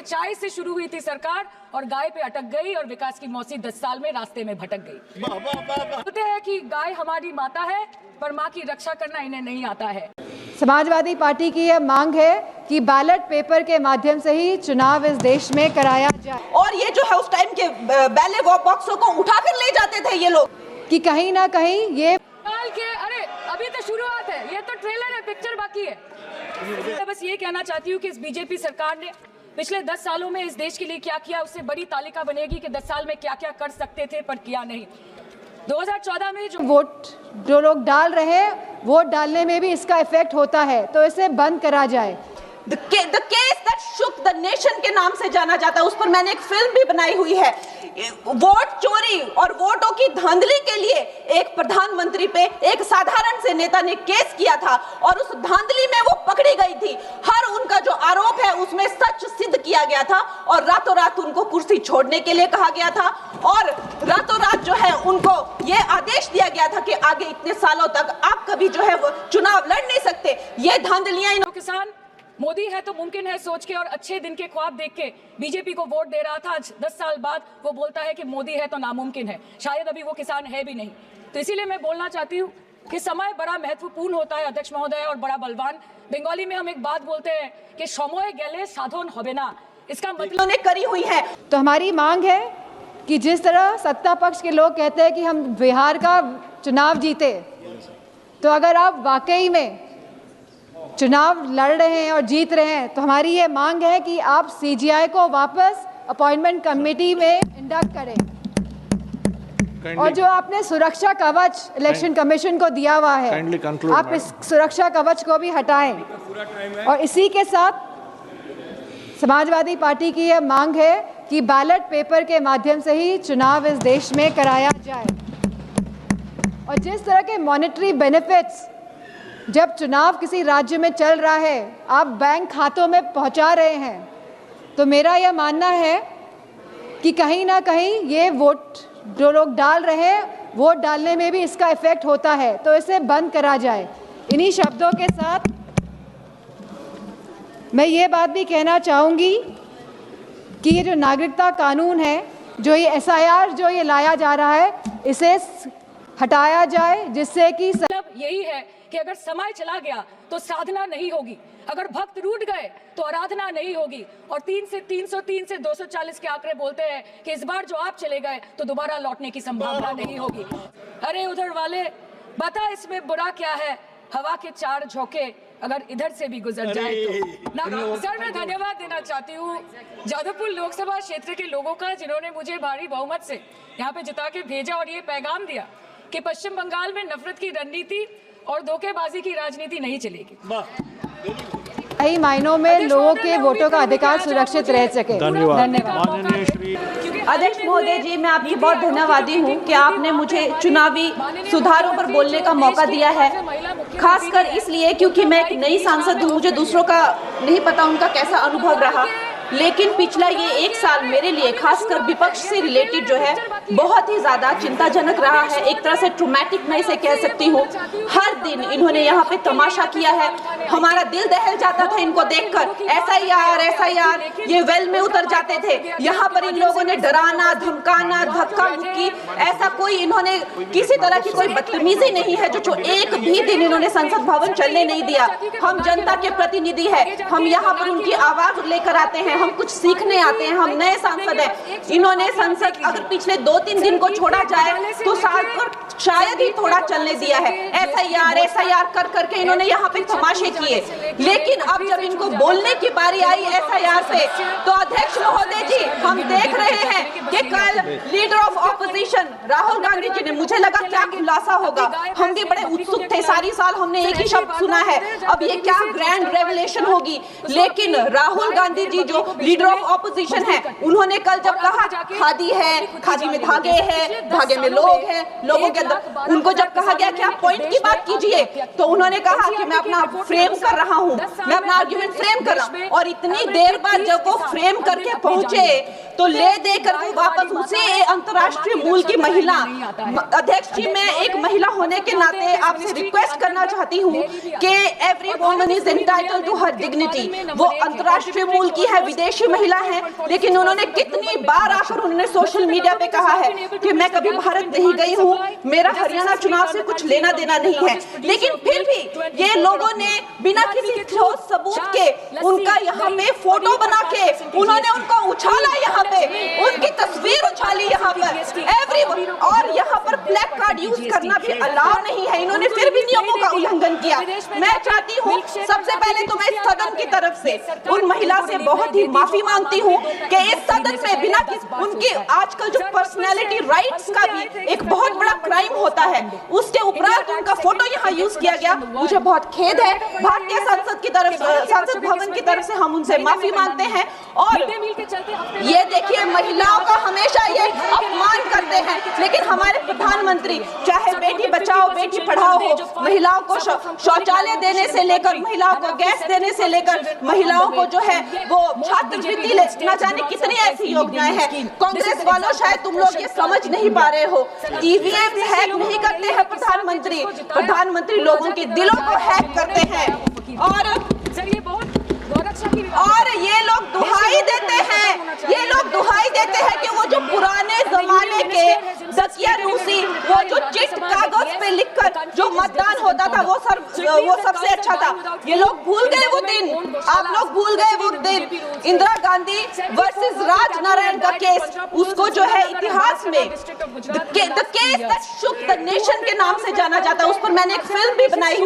चाय से शुरू हुई थी सरकार और गाय पे अटक गई और विकास की मौसी 10 साल में रास्ते में भटक गई। बोलते हैं कि गाय हमारी माता है, पर माँ की रक्षा करना इन्हें नहीं आता है। समाजवादी पार्टी की यह मांग है कि बैलेट पेपर के माध्यम से ही चुनाव इस देश में कराया जाए। और ये जो है उस टाइम के बैलेट बॉक्सों को उठाकर ले जाते थे ये लोग, कि कहीं ना कहीं ये अरे अभी तो शुरुआत है, ये तो ट्रेलर है, पिक्चर बाकी है। बस ये कहना चाहती हूँ कि इस बीजेपी सरकार ने पिछले 10 सालों में इस देश के लिए क्या किया, उससे बड़ी तालिका बनेगी कि 10 साल में क्या क्या कर सकते थे पर किया नहीं। 2014 में जो लोग डाल रहे हैं, वोट डालने में भी इसका इफेक्ट होता है, तो इसे बंद करा जाए। The case that shook the nation के नाम से जाना जाता है, उस पर मैंने एक फिल्म भी बनाई हुई है। वोट चोरी और वोटों की धांधली के लिए एक प्रधानमंत्री पे एक साधारण से नेता ने केस किया था और उस धांधली में वो पकड़ी गई थी। हर उनका जो आरोप है उसमें सच सिद्ध किया गया था और रातों रात उनको कुर्सी छोड़ने के लिए कहा गया था और रातों रात जो है उनको ये आदेश दिया गया था कि आगे इतने सालों तक आप कभी जो है वो चुनाव लड़ नहीं सकते। ये धांधलियां किसान मोदी है तो मुमकिन है सोच के और अच्छे दिन के ख्वाब देख के बीजेपी को वोट दे रहा था। आज 10 साल बाद वो बोलता है कि मोदी है तो नामुमकिन है, शायद अभी वो किसान है भी नहीं। तो इसीलिए मैं बोलना चाहती हूँ कि समय बड़ा महत्वपूर्ण होता है अध्यक्ष महोदय और बड़ा बलवान। बंगाली में हम एक बात बोलते हैं कि समय गेले साधन होबे ना, इसका मतलब करी हुई है। तो हमारी मांग है कि जिस तरह सत्ता पक्ष के लोग कहते हैं कि हम बिहार का चुनाव जीते, तो अगर आप वाकई में चुनाव लड़ रहे हैं और जीत रहे हैं, तो हमारी ये मांग है कि आप सीजीआई को वापस अपॉइंटमेंट कमेटी में इंडक्ट करें। और जो आपने सुरक्षा कवच इलेक्शन कमीशन को दिया हुआ है, आप इस सुरक्षा कवच को भी हटाएं। और इसी के साथ समाजवादी पार्टी की यह मांग है कि बैलेट पेपर के माध्यम से ही चुनाव इस देश में कराया जाए। और जिस तरह के मॉनेटरी बेनिफिट्स जब चुनाव किसी राज्य में चल रहा है आप बैंक खातों में पहुंचा रहे हैं, तो मेरा यह मानना है कि कहीं ना कहीं ये वोट जो लोग डाल रहे हैं, वोट डालने में भी इसका इफेक्ट होता है, तो इसे बंद करा जाए। इन्हीं शब्दों के साथ मैं ये बात भी कहना चाहूँगी कि ये जो नागरिकता कानून है, जो ये एसआईआर जो ये लाया जा रहा है, इसे हटाया जाए, जिससे कि यही है कि अगर समय चला गया तो साधना नहीं होगी, अगर भक्त रूठ गए तो आराधना नहीं होगी। और 3 से 303 से 240 के आंकड़े बोलते हैं कि इस बार जो आप चले गए तो दोबारा लौटने की संभावना नहीं होगी। अरे उधर वाले बता इसमें बुरा क्या है, हवा के 4 झोंके अगर इधर से भी गुजर जाए तो। सर मैं धन्यवाद देना चाहती हूँ जादवपुर लोकसभा क्षेत्र के लोगों का, जिन्होंने मुझे भारी बहुमत से यहाँ पे जिता के भेजा और ये पैगाम दिया कि पश्चिम बंगाल में नफरत की रणनीति और धोखेबाजी की राजनीति नहीं चलेगी। कई मायनों में लोगों के वोटों का अधिकार सुरक्षित रह सके। धन्यवाद। अध्यक्ष महोदय जी, मैं आपकी बहुत धन्यवादी हूँ कि आपने मुझे चुनावी सुधारों पर बोलने का मौका दिया है, खासकर इसलिए क्योंकि मैं एक नई सांसद हूँ, मुझे दूसरों का नहीं पता उनका कैसा अनुभव रहा, लेकिन पिछला ये 1 साल मेरे लिए खासकर विपक्ष से रिलेटेड जो है बहुत ही ज्यादा चिंताजनक रहा है। एक तरह से ट्रॉमेटिक मैं इसे कह सकती हूँ। हर दिन इन्होंने यहाँ पे तमाशा किया है, हमारा दिल दहल जाता था इनको देखकर। एसआईआर ये वेल में उतर जाते थे। यहाँ पर इन लोगों ने डराना, धमकाना, धक्का मुक्की, ऐसा कोई इन्होंने किसी तरह की कोई बदतमीजी नहीं है जो एक भी दिन इन्होंने संसद भवन चलने नहीं दिया। हम जनता के प्रतिनिधि है, हम यहाँ पर उनकी आवाज लेकर आते हैं, हम कुछ सीखने आते हैं, हम नए सांसद हैं। इन्होंने संसद अगर पिछले 2-3 दिन को छोड़ा जाए तो साल पर शायद ही थोड़ा चलने दिया है। एसआईआर कर करके इन्होंने यहाँ पे तमाशे किए, लेकिन अब जब इनको बोलने की बारी आई एसआईआर पे, तो अध्यक्ष महोदय जी हम देख रहे हैं कि कल leader of opposition Rahul Gandhi ji ने, मुझे लगा क्या खुलासा होगा, हम भी बड़े उत्सुक थे, सारी साल हमने एक ही शब्द सुना है, अब ये क्या ग्रैंड रेवलेशन होगी। लेकिन राहुल गांधी जी जो लीडर ऑफ ऑपोजिशन है, उन्होंने कल जब कहा खादी है, खादी में धागे हैं, धागे में लोग हैं, लोगों के अंदर, उनको जब कहा गया कि आप पॉइंट की बात कीजिए, तो उन्होंने कहा कि मैं अपना फ्रेम कर रहा हूं, मैं अपना आर्ग्यूमेंट फ्रेम कर रहा हूं। और इतनी देर बाद जब वो फ्रेम करके पहुंचे तो ले देकर वो वापस उसे अंतर्राष्ट्रीय मूल की महिला। अध्यक्ष जी, मैं एक महिला होने के नाते आपसे रिक्वेस्ट करना चाहती हूँ कि every woman is entitled to her dignity. वो अंतर्राष्ट्रीय मूल की है, विदेशी महिला है, लेकिन उन्होंने कितनी बार आकर उन्होंने सोशल मीडिया पे कहा है कि मैं कभी भारत नहीं गई हूँ, मेरा हरियाणा चुनाव से कुछ लेना देना नहीं है। लेकिन फिर भी ये लोगों ने बिना किसी ठोस सबूत के उनका यहाँ पे फोटो बना के उन्होंने उनको उछाला, यहाँ पे उनकी तस्वीर उछाली यहाँ पर एवरी, और यहाँ पर ब्लैक कार्ड यूज करना भी अलाउ नहीं है। इन्होंने फिर भी नियमों का उल्लंघन किया। मैं चाहती हूँ सबसे पहले तो मैं इस सदन की तरफ से उन महिला से बहुत ही माफी मांगती हूँ कि इस सदन में बिना उनकी आजकल जो पर्सनैलिटी राइट्स का भी एक बहुत बड़ा क्राइम होता है, उसके उपरांत उनका फोटो यहाँ यूज किया गया। मुझे बहुत खेद है। भारतीय संसद की तरफ, संसद भवन की तरफ से हम उनसे माफी मांगते हैं। और ये देखिए, महिलाओं का हमेशा ये अपमान करते हैं, लेकिन हमारे प्रधानमंत्री चाहे बेटी बचाओ बेटी पढ़ाओ हो, महिलाओं को शौचालय देने से लेकर, महिलाओं को गैस देने से लेकर, महिलाओं को जो है वो छात्रवृत्ति न जाने कितनी ऐसी योजनाएं हैं। कांग्रेस वालों, शायद तुम लोग ये समझ नहीं पा रहे हो, ईवीएम हैक नहीं करते हैं प्रधानमंत्री, प्रधानमंत्री लोगों के दिलों को हैक करते हैं। और ये लोग दुहाई देते हैं, ये लोग दुहाई देते हैं कि वो जो पुराने जमाने के दकियानूसी, वो जो चिट कागज पे लिखकर जो मतदान होता था वो सबसे अच्छा था। ये लोग भूल गए वो दिन, आप लोग भूल गए वो दिन। इंदिरा गांधी वर्सेस राज नारायण का केस, उसको जो है इतिहास में the case that shook the nation के नाम से जाना जाता है। उस पर मैंने एक फिल्म भी बनाई हुई